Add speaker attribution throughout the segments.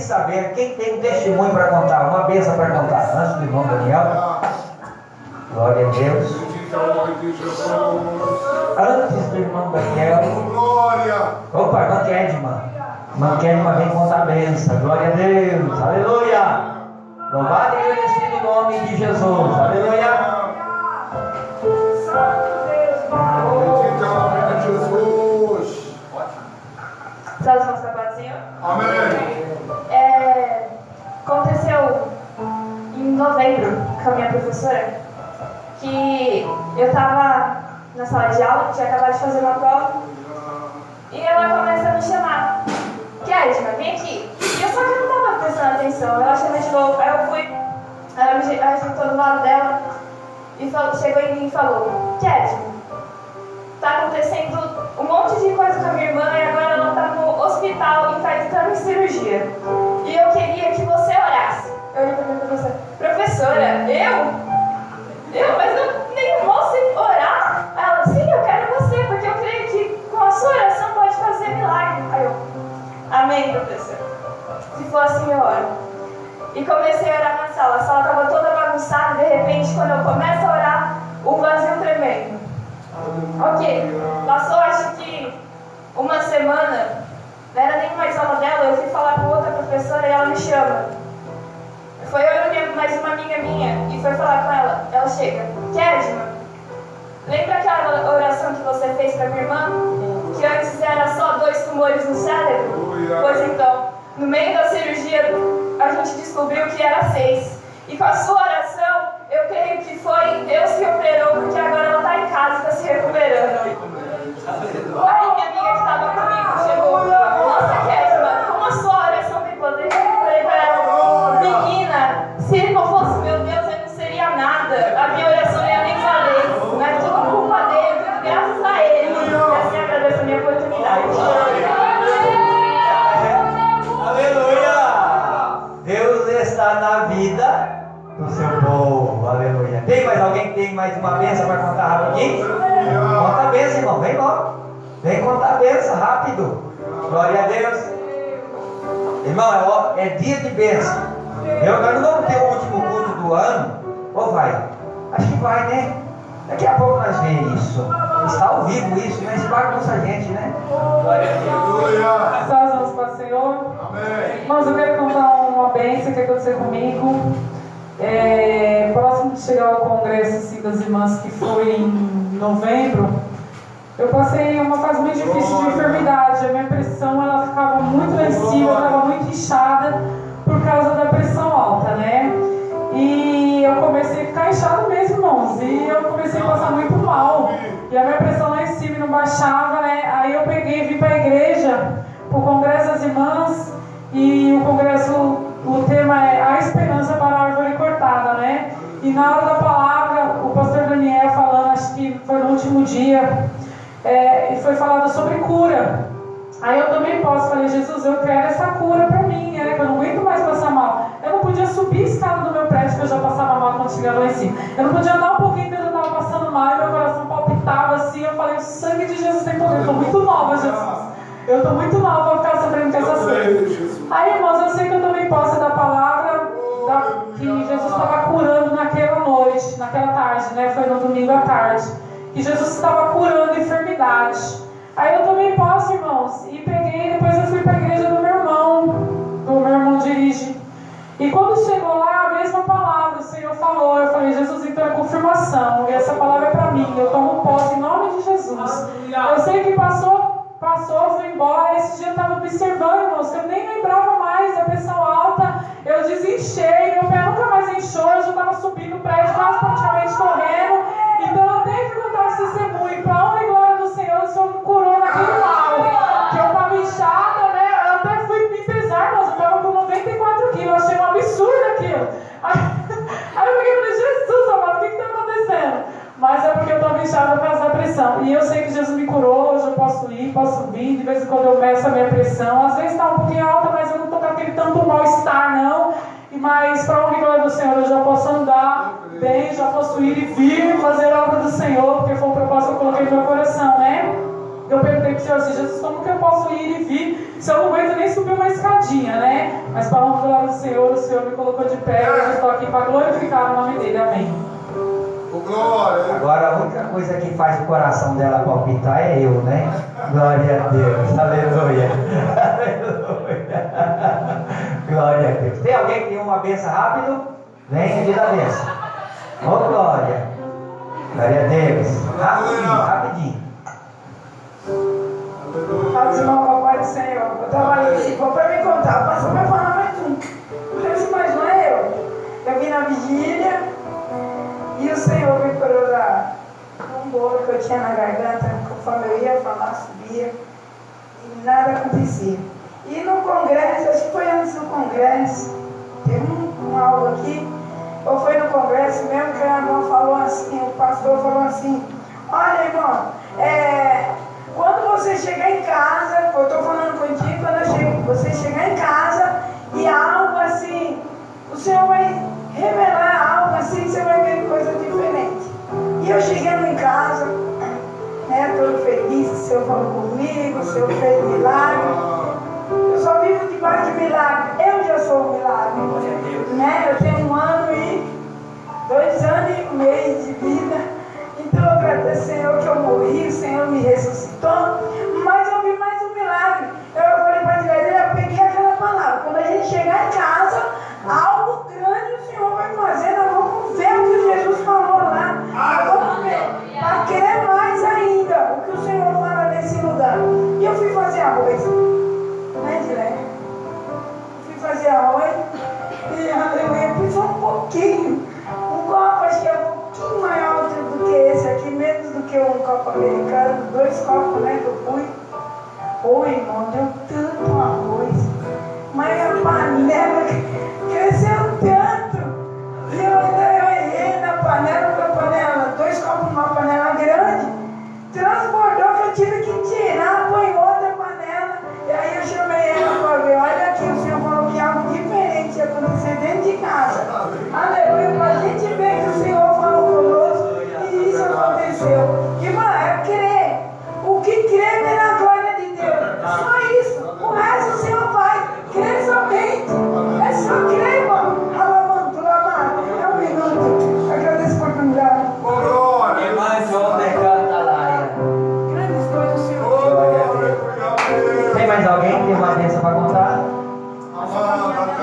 Speaker 1: saber quem tem um testemunho para contar, uma bênção para contar. Antes do irmão Daniel. Glória a Deus. Antes do irmão Daniel. Opa, irmã Kedma. Irmã Kedma vem contar a bênção. Glória a Deus. Aleluia. Louvado e agradecido o nome de Jesus. Aleluia.
Speaker 2: Saudações para o Senhor.
Speaker 3: Amém.
Speaker 2: Aconteceu em novembro com a minha professora que eu estava na sala de aula, tinha acabado de fazer uma prova, e ela começa a me chamar. Kedma, vem aqui. E eu só que não estava prestando atenção, eu achei de novo. Aí eu fui, ela me sentou do lado dela e chegou em mim e falou: Kedma, tá acontecendo um monte de coisa com a minha irmã e agora ela tá no hospital e tá entrando em cirurgia. E eu queria que você orasse. Eu olhei pra minha professora: professora, eu? Mas eu nem posso orar? Ela: sim, eu quero você, porque eu creio que com a sua oração pode fazer milagre. Aí eu: amém, professora. Se for assim, eu oro. E comecei a orar na sala. A sala estava toda bagunçada. De repente, quando eu começo a orar, um vazio tremendo. Ok, passou acho que uma semana, não era nem mais aula dela, eu fui falar com outra professora e ela me chama. Foi eu e mais uma amiga minha e foi falar com ela. Ela chega: Kedma, lembra aquela oração que você fez para minha irmã? Que antes era só 2 tumores no cérebro? Pois então, no meio da cirurgia a gente descobriu que era 6. E com a sua oração, eu creio que foi Deus que operou, porque agora ela está em casa e está se recuperando. Aí minha amiga que estava comigo chegou: nossa, Kedma, como a sua oração tem poder? Eu falei para ela: menina, se não fosse meu Deus, eu não seria nada. A minha oração ia nem valer. Não é tudo culpa dele, tudo graças a ele. E assim agradeço a minha oportunidade.
Speaker 1: Aleluia. Deus está na vida do seu povo. Aleluia. Tem mais alguém que tem mais uma bênção para contar rapidinho? Conta a bênção, irmão. Vem logo. Vem contar a bênção rápido. Glória a Deus. Irmão, é dia de bênção. Nós não vamos ter o último culto do ano. Ou vai? Acho que vai, né? Daqui a pouco nós vemos isso. Está ao vivo isso, mas bagunça a gente, né? Glória a Deus.
Speaker 4: Salve para o Senhor.
Speaker 3: Amém.
Speaker 4: Irmãos, eu quero contar uma bênção que aconteceu comigo. Próximo de chegar ao congresso assim, das irmãs, que foi em novembro, eu passei uma fase muito difícil de enfermidade. A minha pressão ela ficava muito lá em cima, eu estava muito inchada por causa da pressão alta, né? E eu comecei a ficar inchado mesmo, irmãos. E eu comecei a passar muito mal. E a minha pressão lá em cima não baixava, né? Aí eu peguei e vim para a igreja, para o congresso das irmãs. E o congresso, o tema é A Esperança para a Árvore Cortada, né? E na hora da palavra, o pastor Daniel falando, acho que foi no último dia, foi falado sobre cura. Aí eu também falei: Jesus, eu quero essa cura para mim, né? Que eu não aguento mais passar mal. Eu não podia subir a escada do meu prédio, que eu já passava mal quando chegava lá em cima. Eu não podia andar um pouquinho, que eu já estava passando mal, e meu coração palpitava assim. Eu falei: o sangue de Jesus tem poder. Eu estou muito nova, Jesus. Eu estou muito nova para ficar sofrendo com essas coisas. Aí, irmãos, eu sei que eu também posso dar palavra que Jesus estava curando naquela noite, naquela tarde, né? Foi no domingo à tarde. Que Jesus estava curando enfermidade. Aí eu também posso, irmãos, e peguei, depois eu fui para a igreja do meu irmão dirige. E quando chegou lá, a mesma palavra, o Senhor falou, eu falei: Jesus, então é confirmação, e essa palavra é para mim, eu tomo posse em nome de Jesus. Eu sei que passou, foi embora. Esse dia eu estava observando, irmãos, que eu nem lembrava mais da pressão alta, eu desinchei, meu pé nunca mais inchou, eu já estava subindo o prédio quase praticamente correndo. Então eu tenho que contar esse testemunho, para a honra e glória do Senhor. O Senhor me curou naquele mal, que eu estava inchada, né? Eu até fui me pesar, mas eu estava com 94 quilos, eu achei um absurdo aquilo. Aí eu fiquei e falei: Jesus, amado, o que está acontecendo? Mas é porque eu estava inchada por causa da pressão. E eu sei que Jesus me curou, hoje eu posso ir, posso vir, de vez em quando eu meço a minha pressão. Às vezes está um pouquinho alta, mas eu não estou com aquele tanto mal-estar, não. Mas para a honra e glória do Senhor, eu já posso andar bem, já posso ir e vir, fazer a obra do Senhor, porque foi um propósito que eu coloquei no meu coração, né? Eu perguntei para o Senhor assim: Jesus, como que eu posso ir e vir se eu não aguento nem subir uma escadinha, né? Mas para a o Senhor me colocou de pé, hoje eu estou aqui para glorificar o nome dele, amém.
Speaker 3: Glória.
Speaker 1: Agora a única coisa que faz o coração dela palpitar é eu, né? Glória a Deus, aleluia, aleluia, glória a Deus. Tem alguém que tem uma benção rápido? Vem aqui da benção. Ô glória, glória a Deus, rapidinho, rapidinho.
Speaker 5: Fala, irmão, papai do Senhor. Eu estava ali, vou para me contar. O pastor vai falar mais um. Eu disse, mas não é eu. Eu vim na vigília e o Senhor me curou um bolo que eu tinha na garganta. Conforme eu ia falar, subia e nada acontecia. E no congresso, acho que foi antes do congresso, teve algo aqui, ou foi no congresso mesmo que a irmã falou assim, o pastor falou assim, olha irmão, quando você chegar em casa, eu estou falando contigo, você chegar em casa e algo assim, o Senhor vai revelar algo assim, você vai ver coisa diferente. E eu chegando em casa, né, todo feliz, o Senhor falou comigo, o Senhor fez milagre. Eu só vivo debaixo de milagre, eu já sou um milagre. Né? Eu tenho 1 ano e 2 anos e meio de vida. Então eu agradeço ao Senhor que eu morri, o Senhor me ressuscitou, mas eu vi mais um milagre. Eu falei para a igreja, eu peguei aquela palavra, quando a gente chegar em casa, algo grande o Senhor vai fazer, nós vamos ver o que Jesus falou lá, nós vamos ver, para crer mais ainda o que o Senhor fala nesse lugar. E eu fui fazer arroz, né, Dilene? Fui fazer arroz, e aleluia, fui só um pouquinho, um copo, acho que é um pouquinho maior do que esse aqui, menos do que um copo americano, 2 copos, né, que eu fui. Oi, irmão, deu tanto arroz, mas a panela cresceu tanto, e eu errei na panela, porque a panela, 2 copos numa panela grande, transbordou que eu tive que tirar, põe outra panela, e aí eu chamei ela para ver, olha aqui, o Senhor falou que algo diferente ia acontecer dentro de casa. Aleluia, para a gente ver que o Senhor falou conosco e isso aconteceu. Irmã, é crer. O que crer é na glória de Deus. Só isso. O resto o Senhor vai. Crer somente. É só crer, irmão. Alamanto, lamar. É 1 minuto. Agradeço por oportunidade.
Speaker 3: Glória.
Speaker 1: Irmã Joana canta lá.
Speaker 5: Grandes coisas o Senhor.
Speaker 1: Glória a Deus. Tem mais alguém que tem uma bênção para contar?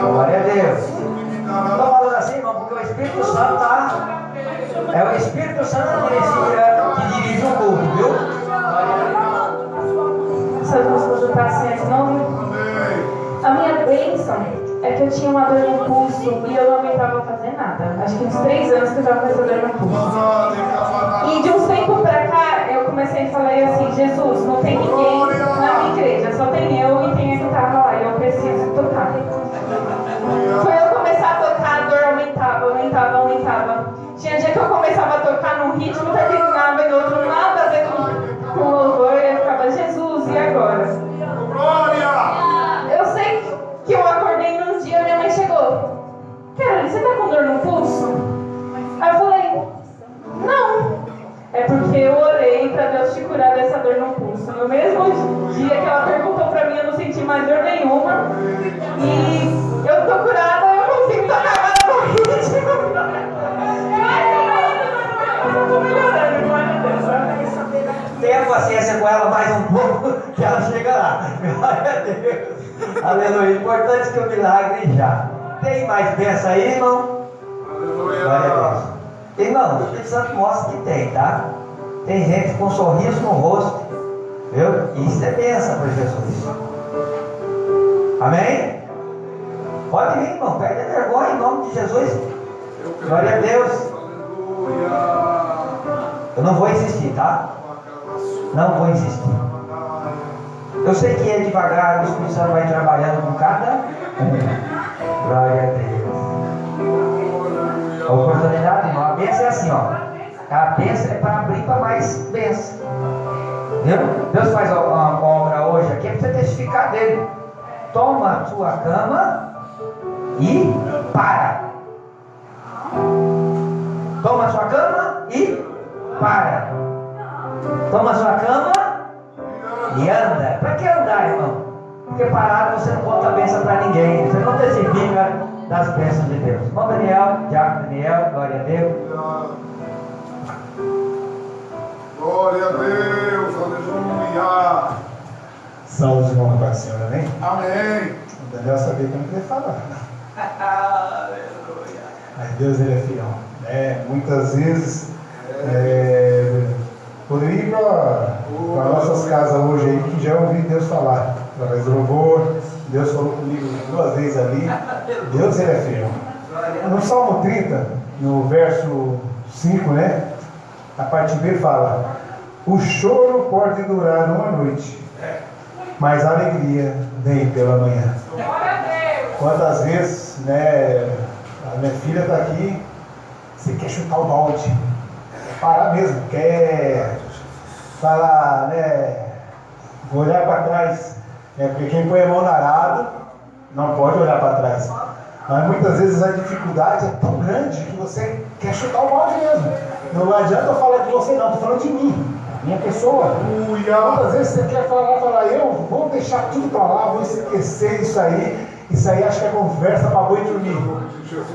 Speaker 1: Glória a Deus. Estou falando assim, irmão, porque o Espírito Santo está. É o Espírito Santo que dirige o culto, viu?
Speaker 2: Se as músicas do paciente não. A minha bênção é que eu tinha uma dor no pulso e eu não aguentava fazer nada. Acho que uns 3 anos que eu estava com essa dor no pulso. E de uns tempos pra cá, eu comecei a falar assim, Jesus, não tem ninguém na minha igreja, só tem eu e tem a guitarra lá, e eu preciso tocar. Foi eu começar a tocar, a dor aumentava. Tinha dia que eu começava a tocar num ritmo, terminava e no outro nada a ver com o louvor, e eu ficava, Jesus, e agora?
Speaker 3: Glória.
Speaker 2: Eu sei que eu acordei num dia, minha mãe chegou. Carolina, você tá com dor no pulso? Aí eu falei, não. É porque eu orei pra Deus te curar dessa dor no pulso. No mesmo dia que ela perguntou pra mim, eu não senti mais dor nenhuma. E eu tô curada, eu consigo tocar agora no ritmo. Eu tô melhorando, glória a Deus.
Speaker 1: Tenha paciência com ela mais um pouco, que ela chega lá. Glória a Deus. Aleluia. Importante que o milagre já. Tem mais bênção aí, irmão? Glória a Deus. Irmão, o Espírito Santo mostra que tem, tá? Tem gente com um sorriso no rosto, viu? Isso é bênção para Jesus. Amém? Pode vir, irmão. Perde a vergonha em nome de Jesus. Glória a Deus. Eu não vou insistir, tá? Não vou insistir. Eu sei que é devagar, o Espírito Santo vai trabalhando com cada um. Glória a Deus. A oportunidade, irmão. A bênção é assim, ó. A bênção é para abrir para mais bênção. Viu? Deus faz uma obra hoje aqui, é para você testificar dele. Toma a sua cama e para. Toma a sua cama e para. Toma a sua cama e anda. Para que andar, irmão? Porque parado você não conta a bênção para ninguém. Você não testifica hora das bênçãos de Deus. Irmão Daniel, Diácono Daniel, glória a Deus.
Speaker 3: Glória a Deus, aleluia.
Speaker 6: Saúde, irmão, para o Senhor, amém?
Speaker 3: Amém.
Speaker 6: O Daniel sabia que eu não queria falar.
Speaker 3: Aleluia.
Speaker 6: Mas Deus, ele é fiel. Muitas vezes, poderia ir para nossas casas hoje aí, que já ouvi Deus falar, através do louvor. Deus falou comigo 2 vezes ali. Deus, ele é fiel. No Salmo 30, no verso 5, né? A parte B fala: o choro pode durar uma noite, mas a alegria vem pela manhã. Quantas vezes, né? A minha filha está aqui, você quer chutar o balde, quer parar mesmo, quer falar, né? Vou olhar para trás, porque quem põe a mão no arado não pode olhar para trás. Mas muitas vezes a dificuldade é tão grande que você quer chutar o balde mesmo. Não adianta eu falar de você, não, estou falando de mim, minha pessoa. Muitas vezes você quer falar, eu vou deixar tudo para lá, vou esquecer isso aí. Isso aí acho que é conversa para boi dormir.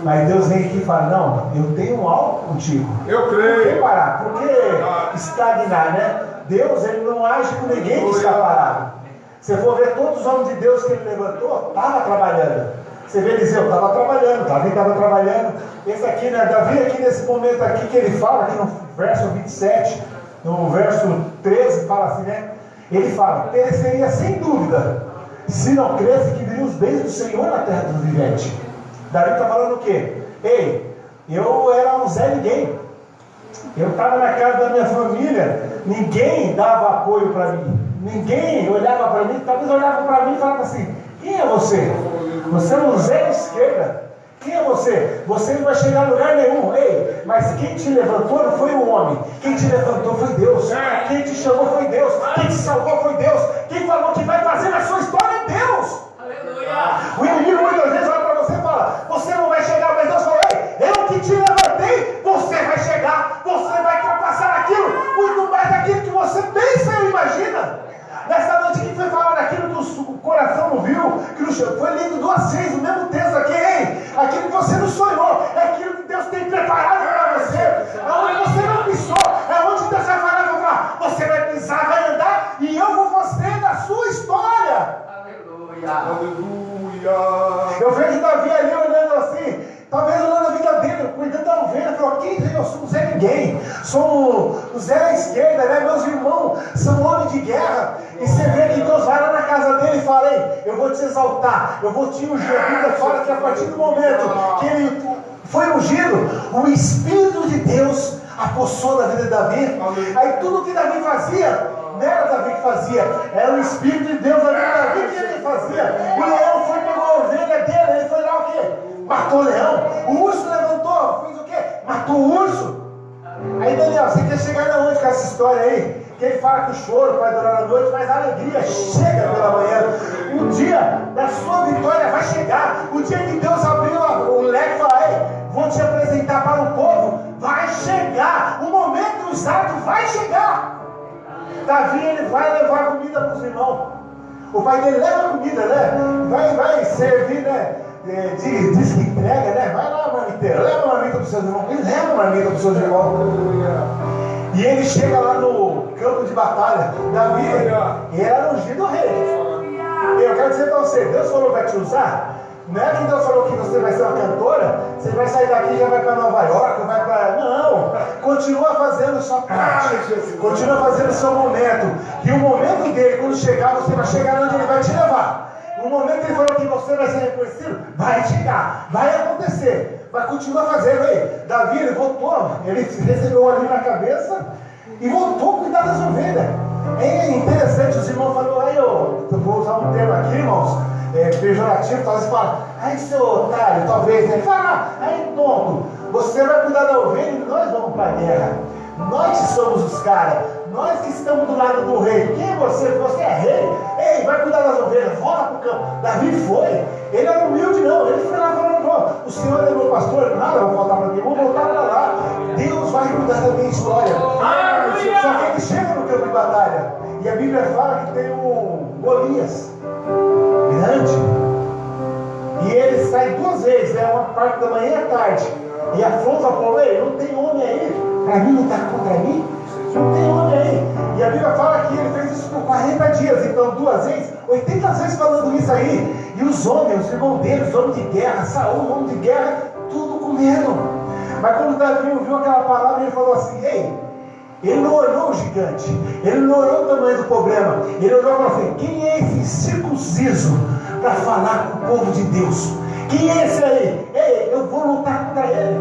Speaker 6: Mas Deus vem aqui e fala: não, eu tenho algo contigo.
Speaker 3: Eu
Speaker 6: Por
Speaker 3: creio.
Speaker 6: que parar? Por que estagnar, né? Deus, ele não age com ninguém que está parado. Se for ver todos os homens de Deus que ele levantou, estava trabalhando. Você vê Eliseu, estava trabalhando, Davi estava trabalhando. Esse aqui, né? Davi aqui nesse momento aqui que ele fala, aqui no verso 27, no verso 13, fala assim, né? Ele fala: pereceria sem dúvida, se não cresce que viriam os bens do Senhor na terra dos viventes. Davi está falando o quê? Ei, eu era um Zé Ninguém. Eu estava na casa da minha família, ninguém dava apoio para mim. Ninguém olhava para mim, talvez olhava para mim e falava assim: quem é você? Você é um Zé esquerda. Quem é você? Você não vai chegar a lugar nenhum. Ei, mas quem te levantou não foi o homem. Quem te levantou foi Deus. Quem te chamou foi Deus. Quem te salvou foi Deus. Quem falou que vai fazer na sua história é Deus. O inimigo muitas vezes olha para você e fala: você não vai chegar, mas Deus falou: ei, eu que te levantei, você vai chegar, você vai ultrapassar aquilo, muito mais daquilo que você pensa e imagina. Nessa noite que foi falado aquilo que o coração não viu, que foi lido 2 vezes o mesmo texto aqui, hein? Aquilo que você não sonhou, é aquilo que Deus tem preparado para você, aonde você não pisou, é onde Deus vai falar: você vai pisar, vai andar, e eu vou fazer da sua história.
Speaker 3: Aleluia.
Speaker 6: Eu vejo Davi ali olhando assim, talvez olhando a vida dele, cuidando da ovelha. Falou: quem eu sou? Zé Ninguém, sou o Zé da esquerda, né? Meus irmãos são homens de guerra. E você vê que Deus vai lá na casa dele e fala: ei, eu vou te exaltar, eu vou te ungir. A Bíblia fala que a partir do momento que ele foi ungido, o Espírito de Deus apossou da vida de Davi. Aí tudo que Davi fazia, não era Davi que fazia, era o Espírito de Deus na vida de Davi que ele fazia. O leão foi, pegou a ovelha dele, ele foi lá o quê? Matou o leão. O urso levantou, fez o quê? Matou o urso. Aí Daniel, você quer chegar na onde com essa história aí? Que ele fala que o choro vai durar a noite, mas a alegria chega pela manhã. O dia da sua vitória vai chegar. O dia que Deus abriu o leque e falou: ei, vou te apresentar para o povo, vai chegar. O momento exato vai chegar. Davi, ele vai levar comida para os irmãos. O pai dele leva comida, né? Vai servir, né? Diz que entrega, né? Vai lá, marmiteiro, leva uma marmita para os seus irmãos. Ele leva uma marmita para os seus irmãos. E ele chega lá no campo de batalha. Davi, ele era ungido rei. Eu quero dizer para você: Deus falou que vai te usar. Não é que Deus falou que você vai ser uma cantora, você vai sair daqui e já vai para Nova York, vai para... Não! Continua fazendo a sua parte. Continua fazendo o seu momento. E o momento dele, quando chegar, você vai chegar onde ele vai te levar. No momento que ele falou que você vai ser reconhecido, vai chegar, vai acontecer. Vai continuar fazendo. Ei, Davi, ele voltou, ele recebeu ali na cabeça e voltou a cuidar das ovelhas. É interessante, os irmãos falaram: aí eu vou usar um termo aqui, irmãos, pejorativo, talvez fala: ai, seu otário, talvez, né? Fala: ai, tonto, você vai cuidar da ovelha e nós vamos para a guerra. Nós somos os caras, nós que estamos do lado do rei. Quem é você? Você é rei. Ei, vai cuidar das ovelhas, volta para o campo. Davi foi, ele era humilde, não. Ele foi lá falando: o Senhor é meu pastor, nada, eu vou voltar para aqui, vou voltar para lá. Deus vai cuidar da minha história. Só que ele chega no campo de batalha, e a Bíblia fala que tem um Golias grande, e ele sai 2 vezes vezes, né? Uma parte da manhã e à tarde. E Afonso falou, ei, não tem homem aí? Para mim não está contra mim? Não tem homem aí. E a Bíblia fala que ele fez isso por 40 dias. Então 2 vezes, 80 vezes falando isso aí. E os homens, os irmãos dele, os homens de guerra, Saul, homem de guerra, tudo com medo. Mas quando Davi ouviu aquela palavra, ele falou assim, ei, ele não olhou o gigante, ele não olhou o tamanho do problema, ele olhou e falou assim, quem é esse circunciso para falar com o povo de Deus? Quem é esse aí? Ei, eu vou lutar contra ele.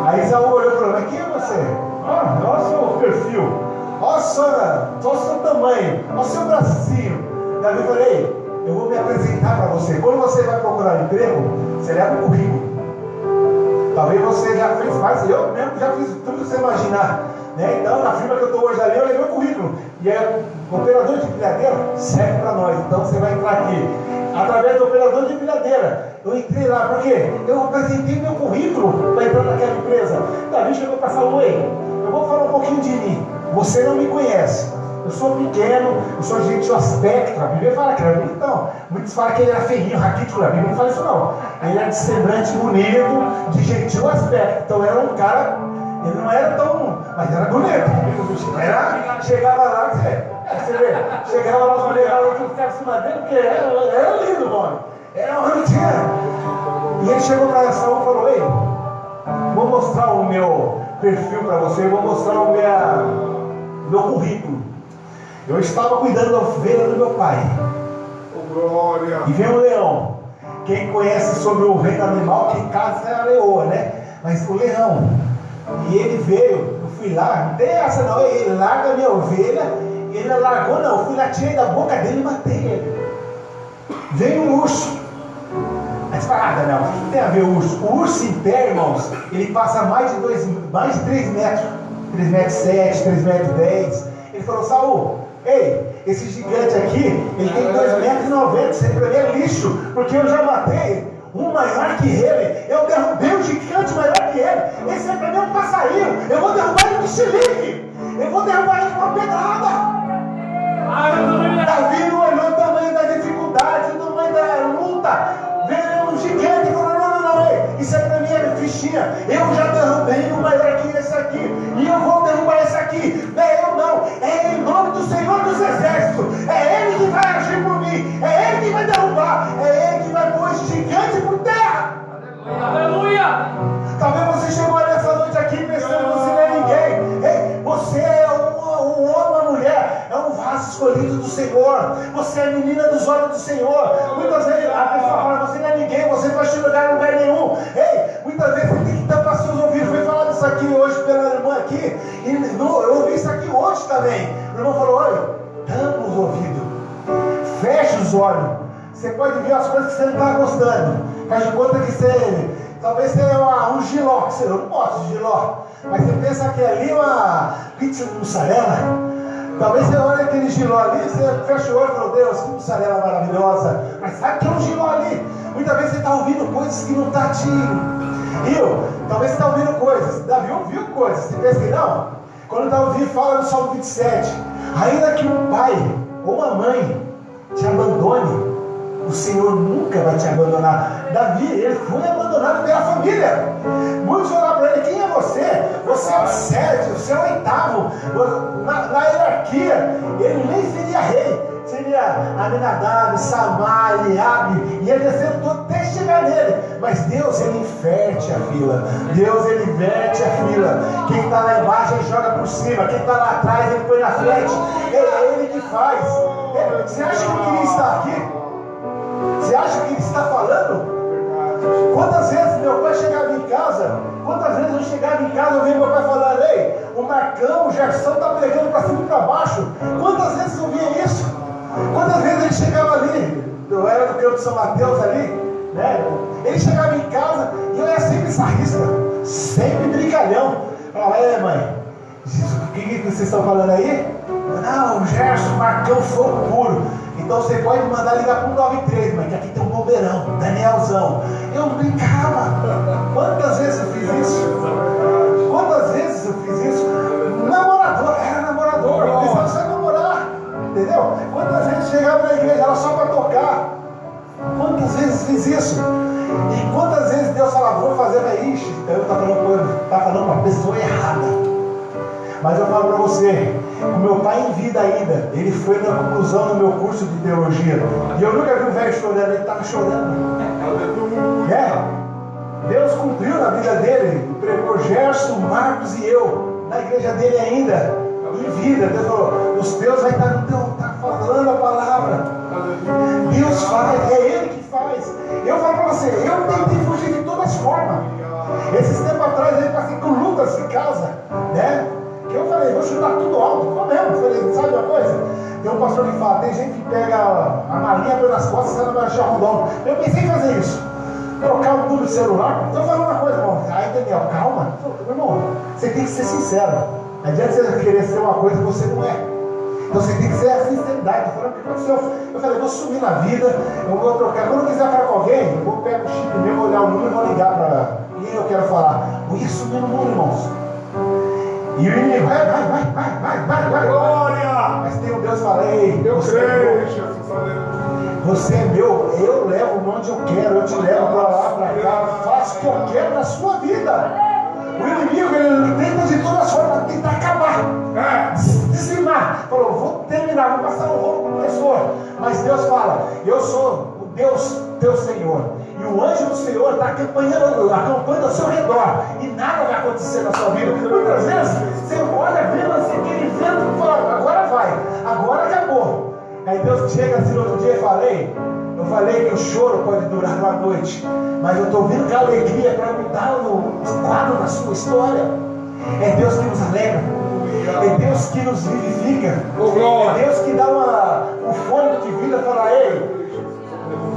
Speaker 6: Aí Saul olhou e falou, mas quem é você? Olha o seu perfil, olha o seu tamanho, olha o seu bracinho. Davi falou, ei, eu vou me apresentar para você. Quando você vai procurar emprego, você leva o currículo. Talvez você já fez parte, eu mesmo já fiz tudo que você imaginar. Né? Então, na firma que eu estou hoje ali, eu levei o currículo. E o operador de empilhadeira serve para nós. Então, você vai entrar aqui. Através do operador de empilhadeira. Eu entrei lá, porque eu apresentei meu currículo para entrar naquela empresa. Davi chegou para Saul, eu vou falar um pouquinho de mim. Você não me conhece. Eu sou pequeno, eu sou de gentil aspecto. A Bíblia fala que era bonitão. Muitos falam que ele era feinho, raquítico. A Bíblia não fala isso não. Ele era de semblante bonito, de gentil aspecto. Então era um cara, ele não era tão, mas era bonito. Era, chegava lá, você vê, chegava lá, as mulheres lá, eu ficava em cima dele, porque era lindo, mano. Era uma rotina. E ele chegou para Saul e falou, ei, vou mostrar o meu perfil para você, vou mostrar o meu currículo. Eu estava cuidando da ovelha do meu pai.
Speaker 3: Oh, glória.
Speaker 6: E veio um leão. Quem conhece sobre o reino animal, quem caça é a leoa, né? Mas o leão. E ele veio, eu fui lá, não tem essa não, ele larga a minha ovelha, ele não largou não, eu fui lá, tirei da boca dele e matei ele. Veio um urso. Aí você fala, Daniel, o que tem a ver o urso? O urso em pé, irmãos, ele passa mais de 3 metros. 3 metros 7, 3 metros 10. Ele falou, Saul, ei, esse gigante aqui, ele tem 2,90 metros, isso pra mim é lixo, porque eu já matei um maior que ele, eu derrubei um gigante maior que ele, esse é pra mim um passarinho, eu vou derrubar ele de xilique, eu vou derrubar ele com uma pedrada. Davi não olhou o tamanho da dificuldade, o tamanho da luta, veio um gigante e falou, não, isso é pra mim é fichinha, eu já derrubei um maior que esse aqui, e eu vou derrubar esse aqui, não é eu não, é em nome do Senhor dos Exércitos, é Ele que vai agir por mim, é Ele que vai derrubar, é Ele que vai pôr esse gigante por terra.
Speaker 4: Aleluia!
Speaker 6: Talvez você chegou nessa noite aqui pensando que você não é ninguém. Ei, você é um homem, uma mulher, é um vaso escolhido do Senhor. Você é a menina dos olhos do Senhor. Muitas vezes a pessoa fala, você não é ninguém, você não vai chegar em lugar nenhum. Ei, muitas vezes você tem que tampar seus ouvidos. Foi falado isso aqui hoje pela irmã aqui. E eu ouvi isso aqui hoje também. O irmão falou, olha, tampa os ouvidos, fecha os olhos. Você pode ver as coisas que você não está gostando. Faz de conta que você, talvez seja um giló, eu não gosto de giló, mas você pensa que ali é uma pizza de mussarela. Talvez você olhe aquele giló ali, você fecha o olho e fala, Deus, que mussarela maravilhosa. Mas sabe que é um giló ali. Muitas vezes você está ouvindo coisas que não está te... Talvez você está ouvindo coisas. Davi ouviu coisas, você pensa que não? Quando Davi fala no Salmo 27, ainda que um pai ou uma mãe te abandone, o Senhor nunca vai te abandonar. Davi, ele foi abandonado pela família. Muitos falaram para ele, quem é você? Você é o 7, você é o 8º. Na hierarquia, ele nem seria rei. Seria Aminadab, Samar, Eliabe, e ele descendo todo até chegar nele. Mas Deus, ele inverte a fila. Deus, ele inverte a fila. Quem está lá embaixo, ele joga por cima. Quem está lá atrás, ele põe na frente. É ele que faz. Você acha que eu queria estar aqui? Você acha que ele está falando? Quantas vezes meu pai chegava em casa, quantas vezes eu chegava em casa e ouvia meu pai falando, ei, o Marcão, o Gerson está pregando para cima e para baixo. Quantas vezes eu via isso? Quantas vezes ele chegava ali, eu era do campo de São Mateus ali, né? Ele chegava em casa e eu era sempre sarrista, sempre brincalhão. Falava, mãe, o que vocês estão falando aí? Não, o Gerson, o Marcão, fogo puro. Então você pode mandar ligar para o 93, mãe, que aqui tem um bombeirão, Danielzão. Eu brincava. Quantas vezes eu fiz isso? Quantas vezes eu fiz isso? Namorador, era namorador, precisava só namorar. Entendeu? Quantas vezes chegava na igreja, era só para tocar. Quantas vezes fiz isso? E quantas vezes Deus fala, vou fazer, mas ixi, eu tá falando com a pessoa errada. Mas eu falo para você, o meu pai em vida ainda, ele foi na conclusão do meu curso de teologia. E eu nunca vi um velho chorando, ele estava chorando. Deus cumpriu na vida dele, pregou Gerson, Marcos e eu, na igreja dele ainda, em vida. Deus falou, os teus vai estar no teu altar falando a palavra. Deus faz, é Ele que faz. Eu falo para você, eu tentei fugir de todas as formas. Esses tempos atrás eu passei com lutas em casa, né? Que eu falei, vou chutar tudo alto, vou mesmo. Falei, sabe uma coisa? Tem um pastor que fala, tem gente que pega a malinha, põe nas costas e sai na marcha rondão. Eu pensei em fazer isso. Trocar o número do celular. Então eu falo uma coisa, irmão. Ai, Daniel, calma. Irmão, você tem que ser sincero. Não adianta você querer ser uma coisa que você não é. Então você tem que ser a sinceridade. Falando o que aconteceu. Eu falei, vou sumir na vida, eu vou trocar. Quando eu quiser falar com alguém, eu vou pegar o chip meu, vou olhar o número e vou ligar para quem eu quero falar. Vou ir sumir no mundo, irmãos. E o inimigo, vai.
Speaker 3: Glória!
Speaker 6: Mas tem um Deus que fala, ei,
Speaker 3: Eu
Speaker 6: você é
Speaker 3: creio,
Speaker 6: meu.
Speaker 3: Jesus, aleluia.
Speaker 6: Você é meu, eu levo onde eu quero, eu te levo para lá, para cá, faço o que eu quero na sua vida. O inimigo, ele tenta de todas as formas tentar acabar, dizimar. Falou, vou terminar, vou passar o rolo com o professor. Mas Deus fala, eu sou o Deus teu Senhor. E o anjo do Senhor está acampando ao seu redor. E nada vai acontecer na sua vida. Muitas vezes você olha vendo assim, aquele vento e fala, agora vai, agora acabou. Aí Deus chega assim no outro dia e eu falei que o choro pode durar uma noite, mas eu estou vendo que a alegria para mudar o quadro da sua história. É Deus que nos alegra, é Deus que nos vivifica, é Deus que dá um fôlego de vida e fala, ei,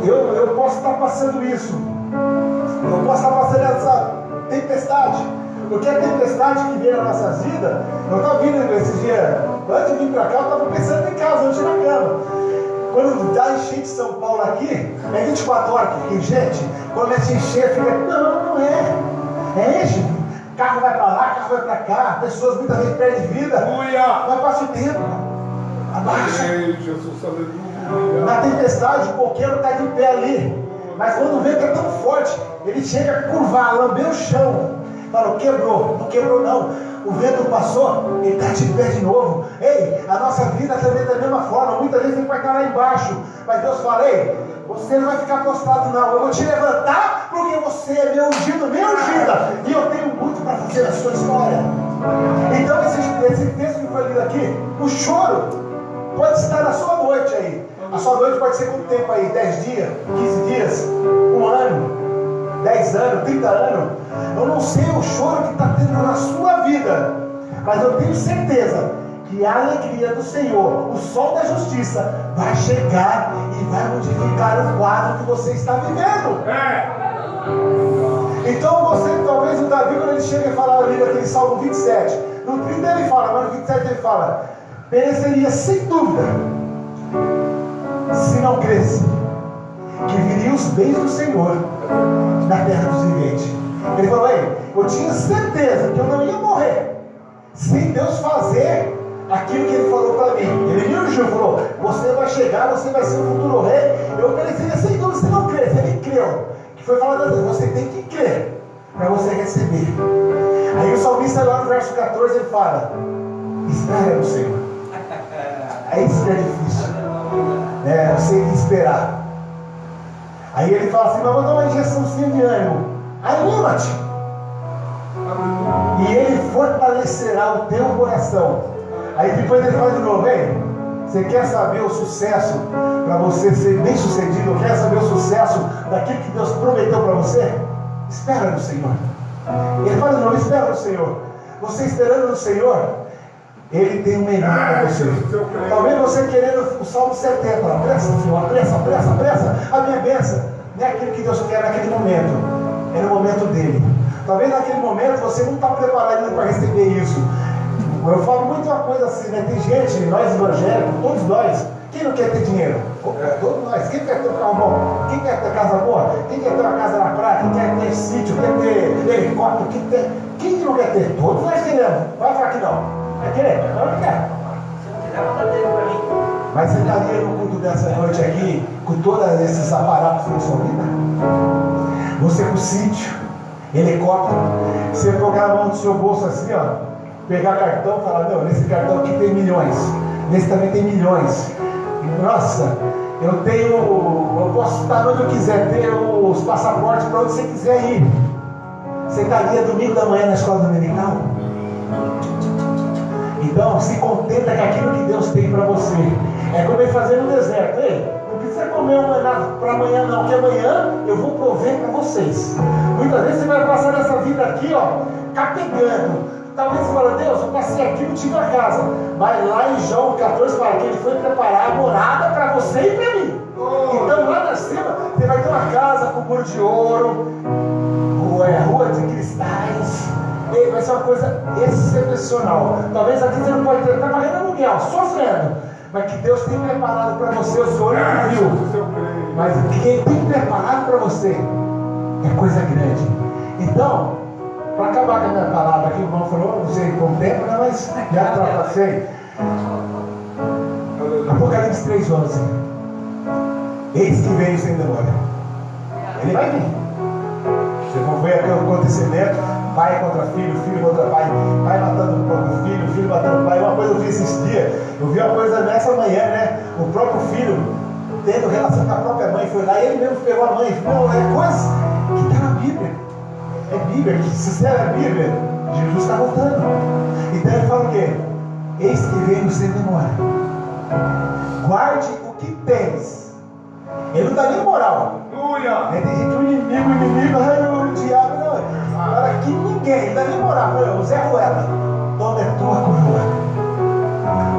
Speaker 6: eu posso estar passando isso, eu posso estar passando essa tempestade, porque a tempestade que vem nas nossas vidas, eu estava vindo esses dias, antes de vir para cá, eu estava pensando em casa, hoje na cama. Quando dá enchente de São Paulo aqui, é 24 horas que tem gente, começa a encher, fica, não é enche. Carro vai para lá, carro vai para cá, pessoas muitas vezes perdem vida, mas passa o tempo, abaixa.
Speaker 3: Jesus, aleluia.
Speaker 6: Na tempestade, o coqueiro está de pé ali, mas quando o vento é tão forte, ele chega a curvar, lamber o chão. Falou, quebrou, não quebrou não. O vento passou, ele está de pé de novo. Ei, a nossa vida também é da mesma forma. Muitas vezes ele vai estar lá embaixo, mas Deus fala, ei, você não vai ficar prostrado não. Eu vou te levantar porque você é meu ungido, minha ungida. E eu tenho muito para fazer na sua história. Então esse texto que foi lido aqui, o choro pode estar na sua noite aí. A sua noite pode ser quanto tempo aí? 10 dias, 15 dias, 1 ano, 10 anos, 30 anos. Eu não sei o choro que está tendo na sua vida, mas eu tenho certeza que a alegria do Senhor, o sol da justiça, vai chegar e vai modificar o quadro que você está vivendo. Então você, talvez o Davi, quando ele chega e fala ali naquele Salmo 27, no 30 ele fala, mas no 27 ele fala, pereceria sem dúvida, se não cresce, que viriam os bens do Senhor na terra dos viventes. Ele falou, eu tinha certeza que eu não ia morrer sem Deus fazer aquilo que ele falou para mim. Ele me ungiu, falou, você vai chegar, você vai ser o futuro rei. Eu mereceria sem dúvida se não cresce. Ele creu, que foi falado a Deus, você tem que crer para você receber. Aí o salmista lá no verso 14 ele fala, espera no Senhor. É isso que é difícil, né? Você tem que esperar. Aí ele fala assim, mas vou dar uma injeçãozinha de ânimo. Anima-te. E ele fortalecerá o teu coração. Aí depois ele fala de novo, você quer saber o sucesso para você ser bem sucedido? Quer saber o sucesso daquilo que Deus prometeu para você? Espera no Senhor. Ele fala de novo, espera no Senhor. Você esperando no Senhor, Ele tem o melhor para você. Talvez você querendo o Salmo 70, apressa, Senhor, apressa, a minha bênção. Não é aquilo que Deus quer naquele momento. É no momento dele. Talvez naquele momento você não está preparado ainda para receber isso. Eu falo muito uma coisa assim, né? Tem gente, nós evangélicos, todos nós, quem não quer ter dinheiro? Todos nós. Quem quer ter um carro bom? Quem quer ter casa boa? Quem quer ter uma casa na praia? Quem quer ter sítio? Quer ter helicóptero? Quem não quer ter? Todos nós queremos. Vai falar que não. Vai querer? Não quer. Mas você estaria no culto dessa noite aqui com todos esses aparatos na sua vida? sítio, helicóptero. Você colocar a mão no seu bolso assim, ó, pegar cartão e falar, não, nesse cartão aqui tem milhões, nesse também tem milhões. Nossa, eu posso estar onde eu quiser, ter os passaportes para onde você quiser ir. Você estaria domingo da manhã na escola dominical? Então, se contenta com aquilo que Deus tem para você. É como ele fazer no deserto. Ei, não precisa comer para amanhã não, que amanhã eu vou prover para vocês. Muitas vezes você vai passar nessa vida aqui, ó, capegando. Talvez você fale, Deus, eu passei aqui, não tive a casa. Mas lá em João 14 fala que ele foi preparar a morada para você e para mim. Então lá na cima, você vai ter uma casa com muro de ouro, rua de cristais. Ei, vai ser uma coisa excepcional. Talvez aqui você não pode ter, está pagando aluguel, sofrendo. Mas que Deus tem preparado para você, o Senhor não viu. Mas o que Ele tem preparado para você é coisa grande. Então, para acabar com a minha palavra aqui, o irmão falou, não sei como tempo, né, mas já passei. Apocalipse 3:11. Eis que veio sem demora. Ele vai vir. Vocês vão ver aquele acontecimento, pai contra filho, filho contra pai, pai matando o filho, filho matando o pai. Uma coisa eu vi esses dias, eu vi uma coisa nessa manhã, né? O próprio filho tendo relação com a própria mãe, foi lá e ele mesmo pegou a mãe. Não, é coisa que está na Bíblia. É Bíblia, que se era a Bíblia, Jesus está voltando. Então ele fala o quê? Eis que veio sem demora. Guarde o que tens. Ele não dá nem moral. Aí tem gente, o inimigo, o diabo, não. Para que ninguém, não dá nem moral. O Zé Ruela, toma a tua coroa.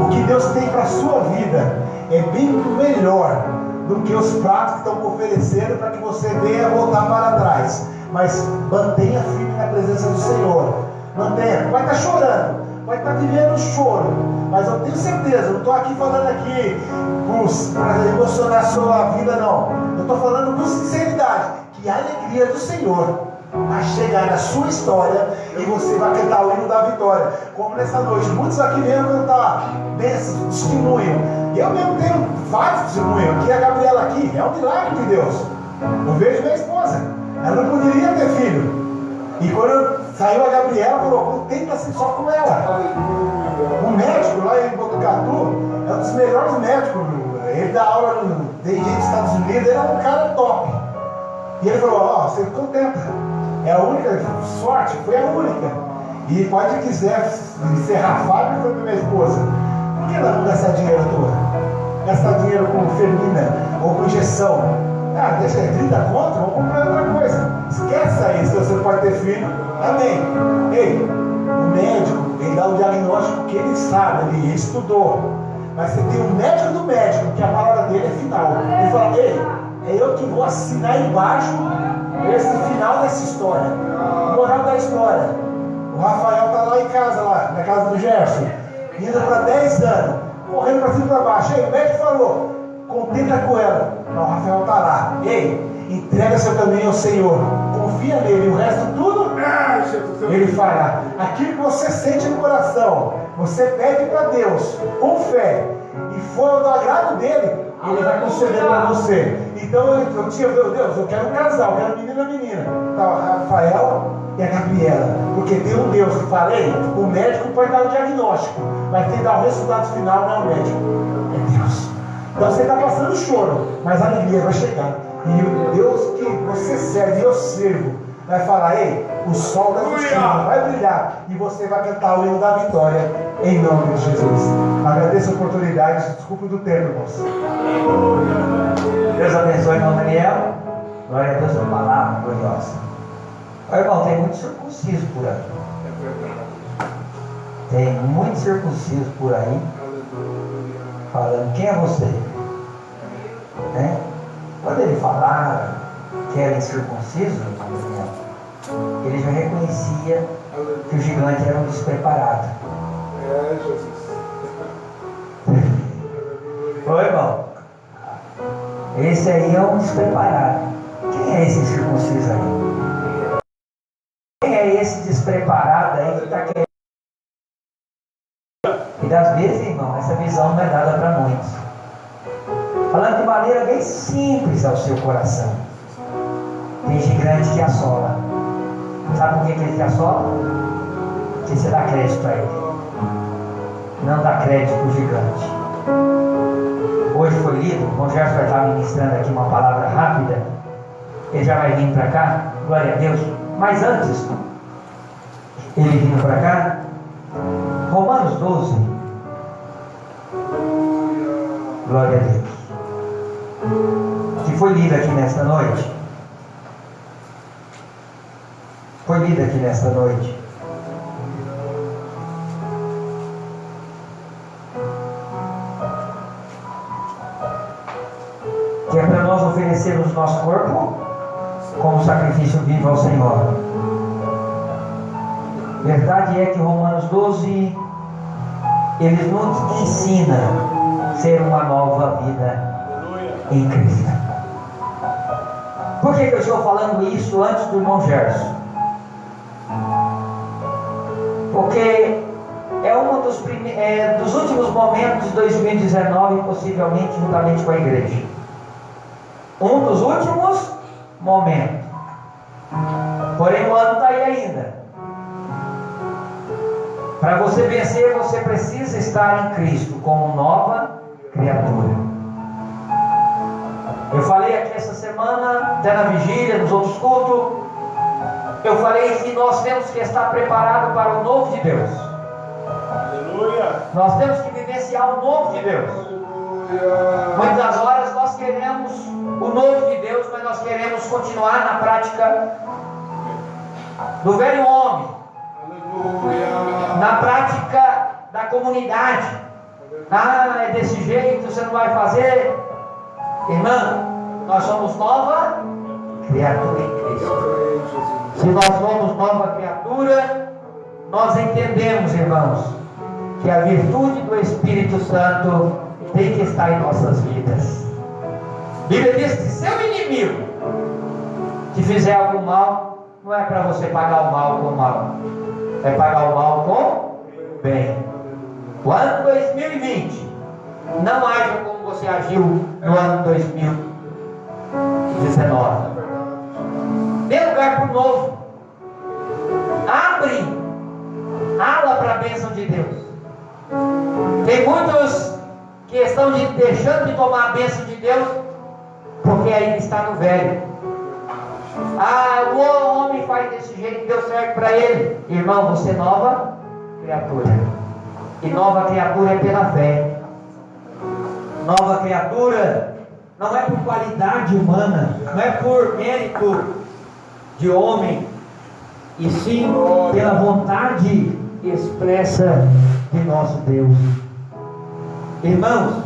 Speaker 6: O que Deus tem para a sua vida é bem melhor do que os pratos que estão oferecendo para que você venha voltar para trás. Mas mantenha firme na presença do Senhor. Mantenha, vai estar chorando, vai estar vivendo choro. Mas eu tenho certeza, não estou aqui falando aqui para emocionar a sua vida, não. Eu estou falando com sinceridade, que a alegria do Senhor vai chegar na sua história e você vai cantar o hino da vitória. Como nessa noite, muitos aqui vieram cantar bênçãos, testemunho. E eu mesmo tenho vários testemunhos. Aqui a Gabriela aqui, é um milagre de Deus. Eu vejo minha esposa, ela não poderia ter filho. E quando saiu a Gabriela, falou, contenta-se só com ela. Um médico lá em Botucatu é um dos melhores médicos. Ele dá aula, tem gente dos Estados Unidos, ele é um cara top. E ele falou, ó, você contenta. É a única sorte, foi a única. E pode quiser encerrar a fábrica para minha esposa. Por que ela não gastar dinheiro todo? Gastar dinheiro com fermina ou com injeção. Ah, deixa 30 conto, vamos comprar outra coisa. Esquece aí se você pode ter filho. Amém. Ei, o médico, ele dá o diagnóstico que ele sabe, ele estudou. Mas você tem um médico do médico, que a palavra dele é final. Ele fala, ei, é eu que vou assinar embaixo esse final dessa história. Moral da história. O Rafael está lá em casa, lá, na casa do Gerson, indo para 10 anos, correndo para cima e para baixo. Ei, o médico falou, contenta com ela. Não, o Rafael está lá. Ei, entrega seu caminho ao Senhor. Confia nele. O resto tudo, ele fará. Aquilo que você sente no coração, você pede para Deus, com fé, e for do agrado dele, ele vai conceder para você. Então eu tinha, meu Deus, eu quero um casal, eu quero menino e menina. Então, a Rafael e a Gabriela. Porque tem um Deus que falei, o médico pode dar o diagnóstico, mas quem dá o resultado final não é o médico, é Deus. Então você está passando choro, mas a alegria vai chegar. E o Deus que você serve, eu sirvo, vai falar, ei, o sol da justiça vai brilhar e você vai cantar o hino da vitória em nome de Jesus. Agradeço a oportunidade, desculpa do tempo, irmãos.
Speaker 1: Deus abençoe, irmão Daniel. Glória a Deus pela palavra gloriosa. Olha, irmão, tem muitos circuncisos por aí. Tem muitos circuncisos por aí falando, quem é você? Né? Quando ele falava que era incircunciso, irmão Daniel, ele já reconhecia que o gigante era um despreparado. Oi, irmão. Esse aí é um despreparado. Quem é esse circunciso aí? Quem é esse despreparado aí que está querendo? E das vezes, irmão, essa visão não é dada para muitos. Falando de maneira bem simples ao seu coração. Tem gigante que assola. Sabe por que ele te assola? Porque você dá crédito a ele. Não dá crédito para o gigante. Hoje foi lido, o João Gerson vai estar ministrando aqui uma palavra rápida. Ele já vai vir para cá, glória a Deus. Mas antes, ele vindo para cá, Romanos 12, glória a Deus, que foi lido aqui nesta noite. Foi lido aqui nesta noite. Que é para nós oferecermos nosso corpo como sacrifício vivo ao Senhor. Verdade é que Romanos 12, ele nos ensina a ser uma nova vida em Cristo. Por que eu estou falando isso antes do irmão Gerson? Porque é um dos últimos momentos de 2019, possivelmente juntamente com a igreja. Um dos últimos momentos. Porém o ano está aí ainda. Para você vencer, você precisa estar em Cristo como nova criatura. Eu falei aqui essa semana, até na vigília, nos outros cultos, eu falei que nós temos que estar preparados para o novo de Deus.
Speaker 3: Aleluia.
Speaker 1: Nós temos que vivenciar o novo de Deus. Muitas horas nós queremos o novo de Deus, mas nós queremos continuar na prática do velho homem, na prática da comunidade. Ah, é desse jeito, você não vai fazer. Irmão, nós somos nova criatura em Cristo. Se nós somos nova criatura, nós entendemos, irmãos, que a virtude do Espírito Santo tem que estar em nossas vidas. A Bíblia diz que se seu inimigo te fizer algum mal, não é para você pagar o mal com o mal, é pagar o mal com o bem. O ano 2020 não haja como você agiu no ano 2019. Dê lugar para o novo. Abre ala para a bênção de Deus. Tem muitos que estão deixando de tomar a bênção de Deus porque ainda está no velho. Ah, o homem faz desse jeito, deu certo para ele. Irmão, você é nova criatura. E nova criatura é pela fé. Nova criatura não é por qualidade humana, não é por mérito de homem, e sim pela vontade expressa de nosso Deus. Irmãos,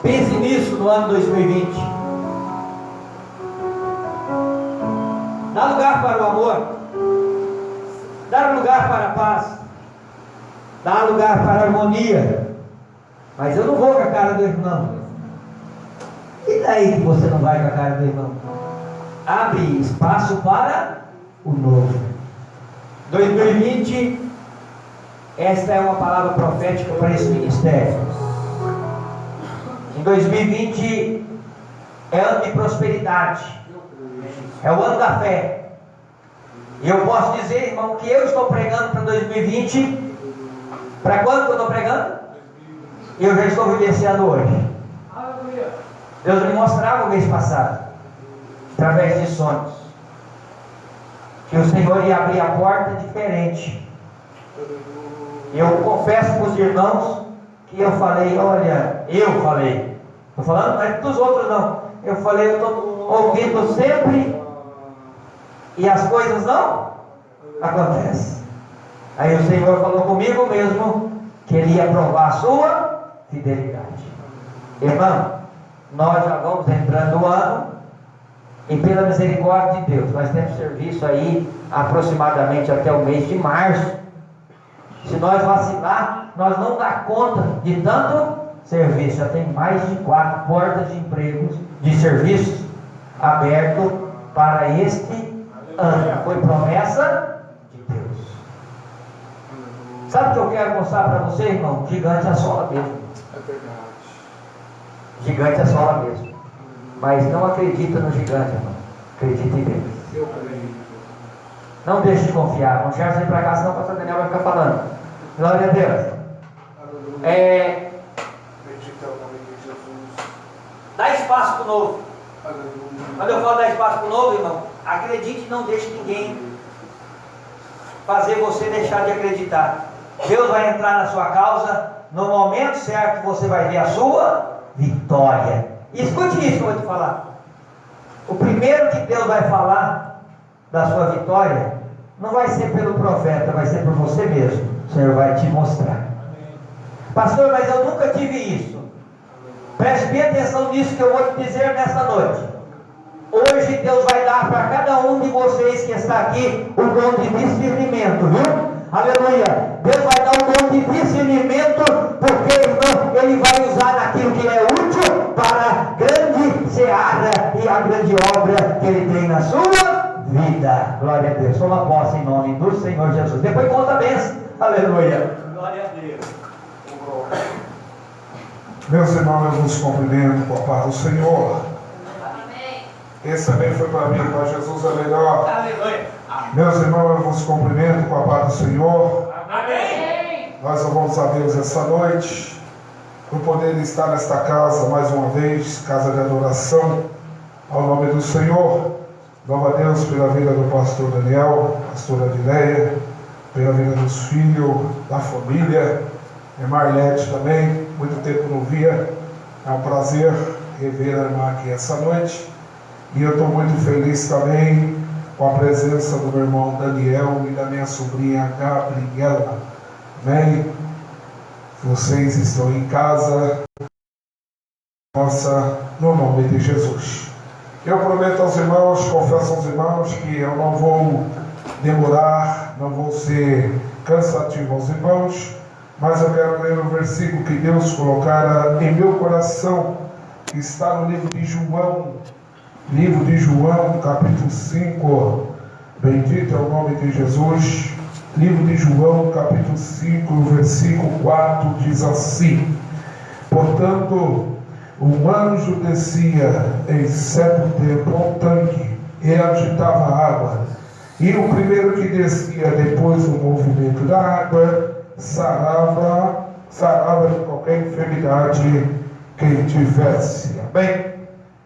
Speaker 1: pense nisso no ano 2020. Dá lugar para o amor, dá lugar para a paz, dá lugar para a harmonia. Mas eu não vou com a cara do irmão. E daí que você não vai com a cara do irmão? Abre espaço para o novo. 2020, esta é uma palavra profética para esse ministério. Em 2020 é ano de prosperidade, é o ano da fé. E eu posso dizer, irmão, que eu estou pregando para 2020. Para quando que eu estou pregando? Eu já estou vivenciando hoje. Deus me mostrava o mês passado, através de sonhos, que o Senhor ia abrir a porta diferente. Eu confesso para os irmãos que eu falei, olha, estou falando, não é dos outros não. Eu falei, eu estou ouvindo sempre e as coisas não acontecem. Aí o Senhor falou comigo mesmo que Ele ia provar a sua fidelidade. Irmão, nós já vamos entrando no ano e pela misericórdia de Deus, nós temos serviço aí aproximadamente até o mês de março. Se nós vacilar, nós não dá conta de tanto serviço. Já tem mais de 4 portas de empregos, de serviços abertos para este ano. Foi promessa de Deus. Sabe o que eu quero mostrar para você, irmão? Gigante assola mesmo.
Speaker 3: É verdade.
Speaker 1: Gigante assola mesmo. Mas não acredita no gigante, irmão. Acredite em Deus.
Speaker 3: Eu creio.
Speaker 1: Não deixe de confiar. Não deixe de ir para cá, senão o pastor Daniel vai ficar falando. Glória a Deus.
Speaker 3: Aleluia. Bendito é o nome de Jesus.
Speaker 1: Dá espaço para o novo.
Speaker 3: Aleluia.
Speaker 1: Quando eu falo dar espaço para o novo, irmão, acredite e não deixe ninguém fazer você deixar de acreditar. Deus vai entrar na sua causa. No momento certo você vai ver a sua vitória. E escute isso que eu vou te falar. O primeiro que Deus vai falar da sua vitória não vai ser pelo profeta, vai ser por você mesmo. O Senhor vai te mostrar. Pastor, mas eu nunca tive isso. Preste bem atenção nisso que eu vou te dizer nesta noite. Hoje Deus vai dar para cada um de vocês que está aqui o dom de discernimento, viu? Aleluia! Deus vai dar o dom de discernimento, porque irmão, Ele vai usar naquilo que é útil para a grande seara e a grande obra que Ele tem na sua vida. Glória a Deus. Toma posse em nome do Senhor Jesus. Depois conta a bênção. Aleluia. Glória a Deus.
Speaker 7: Meus irmãos, eu vos cumprimento com a paz do Senhor.
Speaker 2: Amém.
Speaker 7: Esse também foi para mim, para Jesus é melhor.
Speaker 1: Aleluia.
Speaker 7: Meus irmãos, eu vos cumprimento com a paz do Senhor.
Speaker 2: Amém.
Speaker 7: Nós louvamos a Deus essa noite, por poder estar nesta casa mais uma vez, casa de adoração ao nome do Senhor. Louva a Deus pela vida do pastor Daniel, pastora Adileia, pela vida dos filhos, da família, e Marlete também, muito tempo não via. É um prazer rever a irmã aqui essa noite. E eu estou muito feliz também com a presença do meu irmão Daniel e da minha sobrinha Gabriela. Amém? Vocês estão em casa, no nome de Jesus. Eu prometo aos irmãos, confesso aos irmãos que eu não vou demorar, não vou ser cansativo aos irmãos, mas eu quero ler o versículo que Deus colocara em meu coração, que está no livro de João, capítulo 5, bendito é o nome de Jesus. Livro de João, capítulo 5, versículo 4, diz assim: portanto, um anjo descia em certo tempo ao tanque e agitava a água, e o primeiro que descia depois do movimento da água sarava de qualquer enfermidade que tivesse. Amém?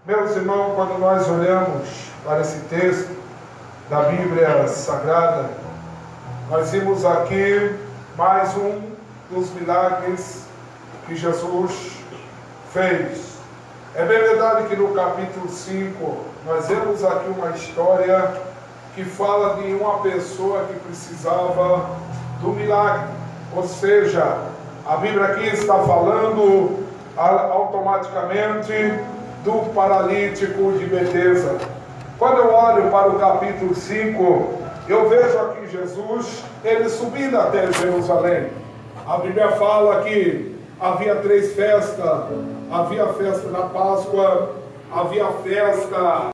Speaker 7: Meus irmãos, quando nós olhamos para esse texto da Bíblia Sagrada, nós vimos aqui mais um dos milagres que Jesus fez. É bem verdade que no capítulo 5 nós vemos aqui uma história que fala de uma pessoa que precisava do milagre. Ou seja, a Bíblia aqui está falando automaticamente do paralítico de Betesda. Quando eu olho para o capítulo 5, eu vejo aqui Jesus, ele subindo até Jerusalém. A Bíblia fala que havia 3 festas. Havia a festa da Páscoa, havia a festa